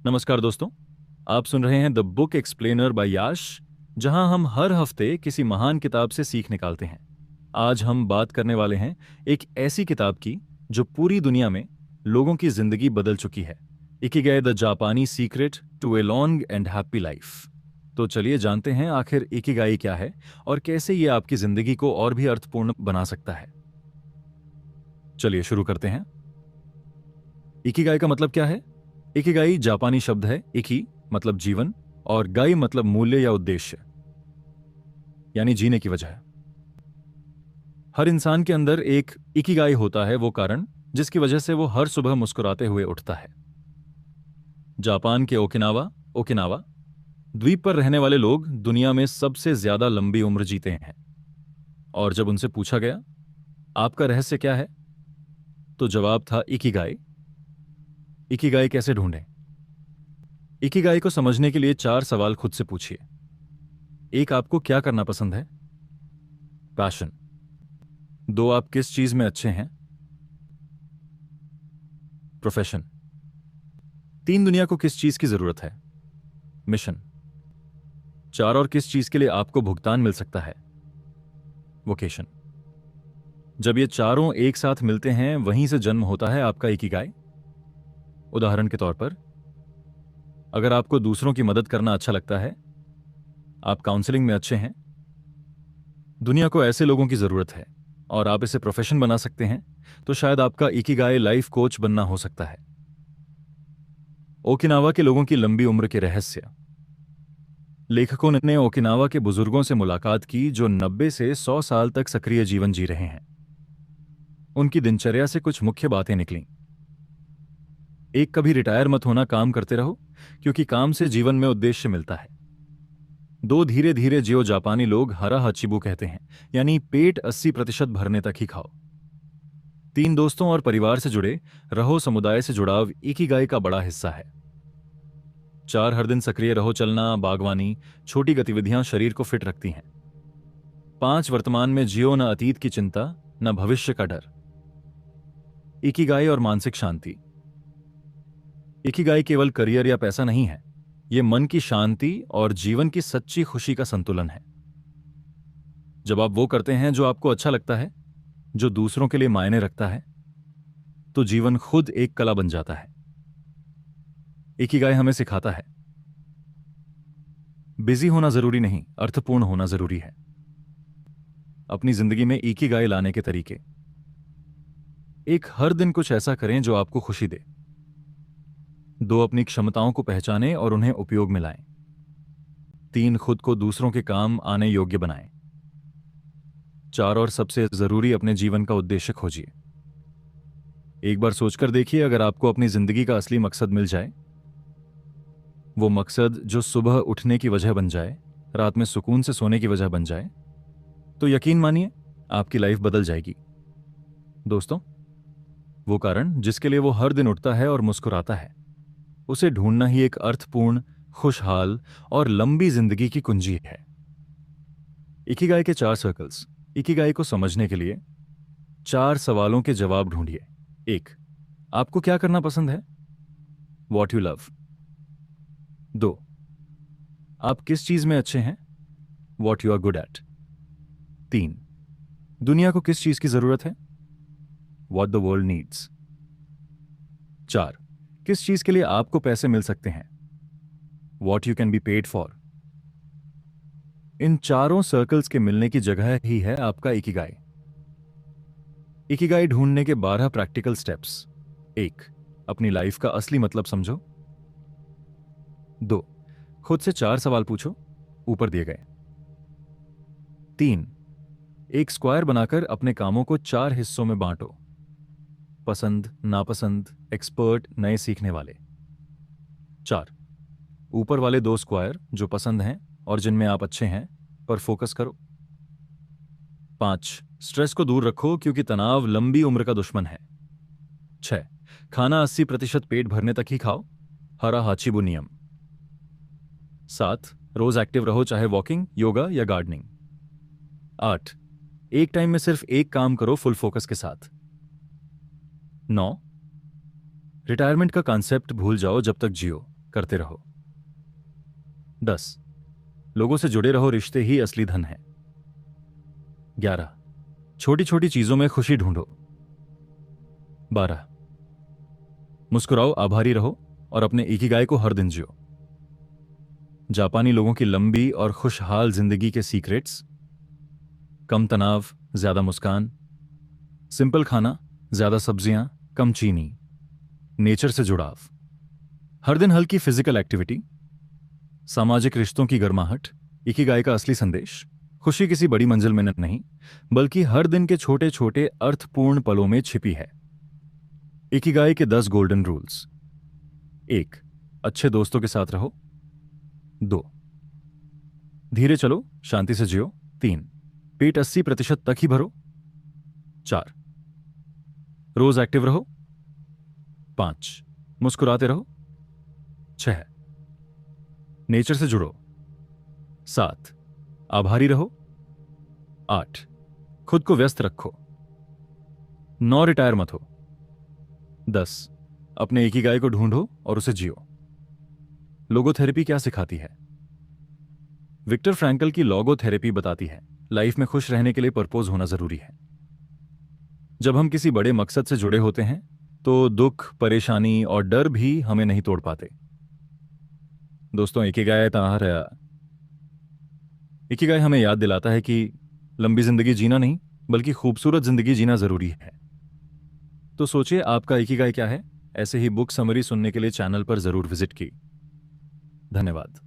नमस्कार दोस्तों। आप सुन रहे हैं the book explainer by Yash, जहां हम हर हफ्ते किसी महान किताब से सीख निकालते हैं। आज हम बात करने वाले हैं एक ऐसी किताब की जो पूरी दुनिया में लोगों की जिंदगी बदल चुकी है। इकिगाई द जापानी secret to a long and happy life. तो चलिए जानते हैं आखिर इकिगाई क्या है और कैसे ये आपकी जिंदगी को और भी अर्थपूर्ण बना सकता है। चलिए शुरू करते हैं। इकिगाई का मतलब क्या है? इकिगाई जापानी शब्द है। इकी मतलब जीवन और गाई मतलब मूल्य या उद्देश्य, यानी जीने की वजह। हर इंसान के अंदर एक इकिगाई होता है, वो कारण जिसकी वजह से वो हर सुबह मुस्कुराते हुए उठता है। जापान के ओकिनावा ओकिनावा द्वीप पर रहने वाले लोग दुनिया में सबसे ज्यादा लंबी उम्र जीते हैं। और जब उनसे पूछा गया आपका रहस्य क्या है, तो जवाब था इकिगाई। इकिगाई कैसे ढूंढें? इकिगाई को समझने के लिए 4 सवाल खुद से पूछिए। एक, आपको क्या करना पसंद है? पैशन। 2, आप किस चीज में अच्छे हैं? प्रोफेशन। 3, दुनिया को किस चीज की जरूरत है? मिशन। 4, और किस चीज के लिए आपको भुगतान मिल सकता है? वोकेशन। जब ये चारों एक साथ मिलते हैं, वहीं से जन्म होता है आपका इकिगाई। उदाहरण के तौर पर, अगर आपको दूसरों की मदद करना अच्छा लगता है, आप काउंसलिंग में अच्छे हैं, दुनिया को ऐसे लोगों की जरूरत है और आप इसे प्रोफेशन बना सकते हैं, तो शायद आपका इकिगाई लाइफ कोच बनना हो सकता है। ओकिनावा के लोगों की लंबी उम्र के रहस्य। लेखकों ने ओकिनावा के बुजुर्गों से मुलाकात की जो 90 से 100 साल तक सक्रिय जीवन जी रहे हैं। उनकी दिनचर्या से कुछ मुख्य बातें निकलीं। एक, कभी रिटायर मत होना, काम करते रहो, क्योंकि काम से जीवन में उद्देश्य मिलता है। 2, धीरे धीरे जियो, जापानी लोग हरा हचिबू कहते हैं, यानी पेट 80% भरने तक ही खाओ। 3, दोस्तों और परिवार से जुड़े रहो, समुदाय से जुड़ाव इकिगाई का बड़ा हिस्सा है। 4, हर दिन सक्रिय रहो, चलना, बागवानी, छोटी गतिविधियां शरीर को फिट रखती हैं। 5, वर्तमान में जियो, न अतीत की चिंता न भविष्य का डर। इकिगाई और मानसिक शांति। इकिगाई केवल करियर या पैसा नहीं है, यह मन की शांति और जीवन की सच्ची खुशी का संतुलन है। जब आप वो करते हैं जो आपको अच्छा लगता है, जो दूसरों के लिए मायने रखता है, तो जीवन खुद एक कला बन जाता है। इकिगाई हमें सिखाता है बिजी होना जरूरी नहीं, अर्थपूर्ण होना जरूरी है। अपनी जिंदगी में इकिगाई लाने के तरीके। 1, हर दिन कुछ ऐसा करें जो आपको खुशी दे। 2, अपनी क्षमताओं को पहचानें और उन्हें उपयोग में लाएं। 3, खुद को दूसरों के काम आने योग्य बनाएं। 4, और सबसे जरूरी, अपने जीवन का उद्देश्य खोजिए। एक बार सोचकर देखिए, अगर आपको अपनी जिंदगी का असली मकसद मिल जाए, वो मकसद जो सुबह उठने की वजह बन जाए, रात में सुकून से सोने की वजह बन जाए, तो यकीन मानिए आपकी लाइफ बदल जाएगी। दोस्तों, वो कारण जिसके लिए वो हर दिन उठता है और मुस्कुराता है, उसे ढूंढना ही एक अर्थपूर्ण, खुशहाल और लंबी जिंदगी की कुंजी है। इकिगाई के 4 सर्कल्स। इकिगाई को समझने के लिए 4 सवालों के जवाब ढूंढिए। 1, आपको क्या करना पसंद है? What you love. 2, आप किस चीज में अच्छे हैं? What you are good at. 3, दुनिया को किस चीज की जरूरत है? What the world needs. 4, किस चीज के लिए आपको पैसे मिल सकते हैं? What you can be paid for. इन चारों सर्कल्स के मिलने की जगह ही है आपका इकिगाई। इकिगाई ढूंढने के 12 प्रैक्टिकल स्टेप्स। 1, अपनी लाइफ का असली मतलब समझो। 2, खुद से 4 सवाल पूछो, ऊपर दिए गए। 3, एक स्क्वायर बनाकर अपने कामों को 4 हिस्सों में बांटो। पसंद, नापसंद, एक्सपर्ट, नए सीखने वाले। 4, ऊपर वाले 2 स्क्वायर जो पसंद हैं और जिनमें आप अच्छे हैं पर फोकस करो। 5, स्ट्रेस को दूर रखो क्योंकि तनाव लंबी उम्र का दुश्मन है। 6, खाना 80% पेट भरने तक ही खाओ, हरा हाचिबू नियम। 7, रोज एक्टिव रहो, चाहे वॉकिंग, योगा या गार्डनिंग। 8, एक टाइम में सिर्फ एक काम करो फुल फोकस के साथ। 9, रिटायरमेंट का कॉन्सेप्ट भूल जाओ जब तक जियो, करते रहो। 10 लोगों से जुड़े रहो, रिश्ते ही असली धन है। 11 छोटी छोटी चीजों में खुशी ढूंढो। 12 मुस्कुराओ, आभारी रहो और अपने इकिगाई को हर दिन जियो। जापानी लोगों की लंबी और खुशहाल जिंदगी के सीक्रेट्स: कम तनाव, ज्यादा मुस्कान, सिंपल खाना, ज्यादा सब्जियां, कम चीनी, नेचर से जुड़ाव, हर दिन हल्की फिजिकल एक्टिविटी, सामाजिक रिश्तों की गर्माहट। इकिगाई का असली संदेश: खुशी किसी बड़ी मंजिल में नहीं, बल्कि हर दिन के छोटे छोटे अर्थपूर्ण पलों में छिपी है। इकिगाई के 10 गोल्डन रूल्स: 1 अच्छे दोस्तों के साथ रहो। 2 धीरे चलो, शांति से जियो। 3 पेट 80% तक ही भरो। 4 रोज एक्टिव रहो। 5 मुस्कुराते रहो। 6 नेचर से जुड़ो। 7 आभारी रहो। 8 खुद को व्यस्त रखो। 9 रिटायर मत हो। 10 अपने इकिगाई को ढूंढो और उसे जियो। लोगोथेरेपी क्या सिखाती है? विक्टर फ्रैंकल की लोगोथेरेपी बताती है लाइफ में खुश रहने के लिए पर्पस होना जरूरी है। जब हम किसी बड़े मकसद से जुड़े होते हैं तो दुख, परेशानी और डर भी हमें नहीं तोड़ पाते। दोस्तों, इकिगाई हमें याद दिलाता है कि लंबी जिंदगी जीना नहीं, बल्कि खूबसूरत जिंदगी जीना जरूरी है। तो सोचिए, आपका इकिगाई क्या है? ऐसे ही बुक समरी सुनने के लिए चैनल पर जरूर विजिट की। धन्यवाद।